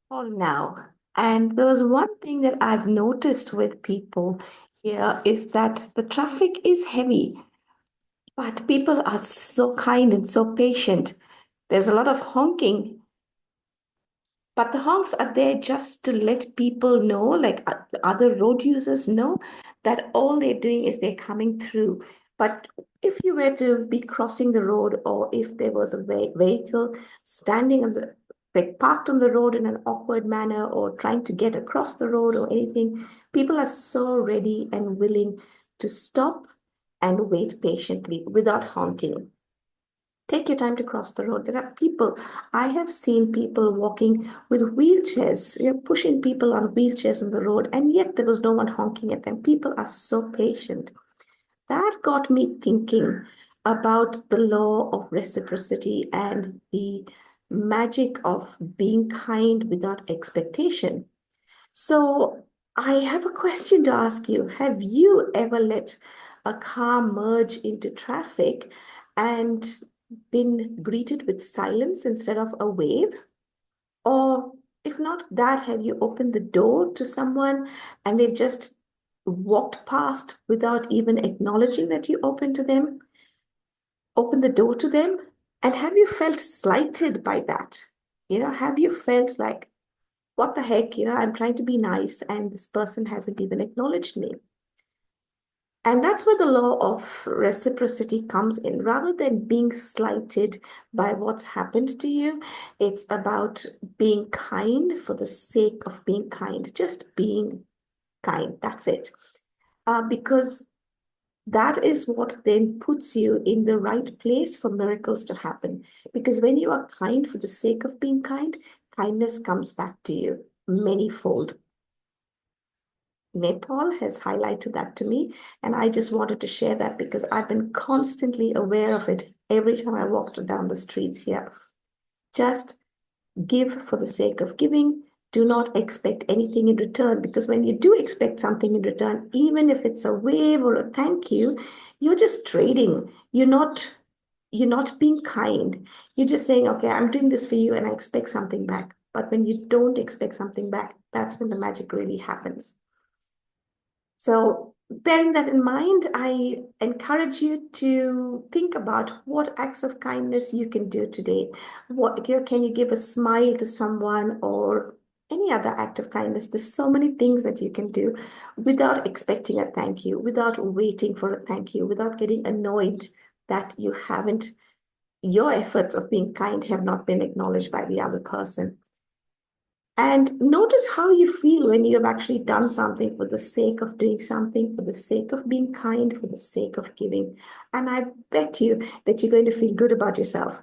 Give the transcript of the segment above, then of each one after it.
All now. And there was one thing that I've noticed with people here is that the traffic is heavy, but people are so kind and so patient. There's a lot of honking, but the honks are there just to let people know, like the other road users know, that all they're doing is they're coming through. But if you were to be crossing the road, or if there was a vehicle standing on the like parked on the road in an awkward manner, or trying to get across the road or anything, people are so ready and willing to stop and wait patiently without honking. Take your time to cross the road. There are people, I have seen people walking with wheelchairs, pushing people on wheelchairs on the road, and yet there was no one honking at them. People are so patient. That got me thinking about the law of reciprocity and the magic of being kind without expectation. So I have a question to ask you. Have you ever let a car merge into traffic and been greeted with silence instead of a wave? Or if not that, have you opened the door to someone and they've just walked past without even acknowledging that you opened to them, opened the door to them? And have you felt slighted by that? Have you felt like, what the heck, I'm trying to be nice and this person hasn't even acknowledged me. And that's where the law of reciprocity comes in. Rather than being slighted by what's happened to you, it's about being kind for the sake of being kind, just being kind. That's it. Because that is what then puts you in the right place for miracles to happen. Because when you are kind for the sake of being kind, kindness comes back to you manyfold. Nepal has highlighted that to me, and I just wanted to share that because I've been constantly aware of it every time I walked down the streets here. Just give for the sake of giving. Do not expect anything in return, because when you do expect something in return, even if it's a wave or a thank you, you're just trading. You're not being kind. You're just saying, okay, I'm doing this for you and I expect something back. But when you don't expect something back, that's when the magic really happens. So, bearing that in mind, I encourage you to think about what acts of kindness you can do today. What can you give a smile to someone, or any other act of kindness? There's so many things that you can do without expecting a thank you, without waiting for a thank you, without getting annoyed that your efforts of being kind have not been acknowledged by the other person. And notice how you feel when you have actually done something for the sake of doing something, for the sake of being kind, for the sake of giving. And I bet you that you're going to feel good about yourself.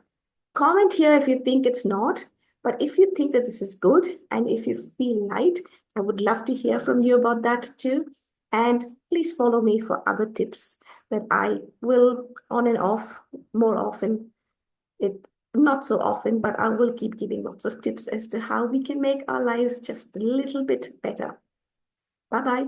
Comment here if you think it's not, but if you think that this is good and if you feel light, I would love to hear from you about that too. And please follow me for other tips that I will on and off more often. It not so often, but I will keep giving lots of tips as to how we can make our lives just a little bit better. Bye bye.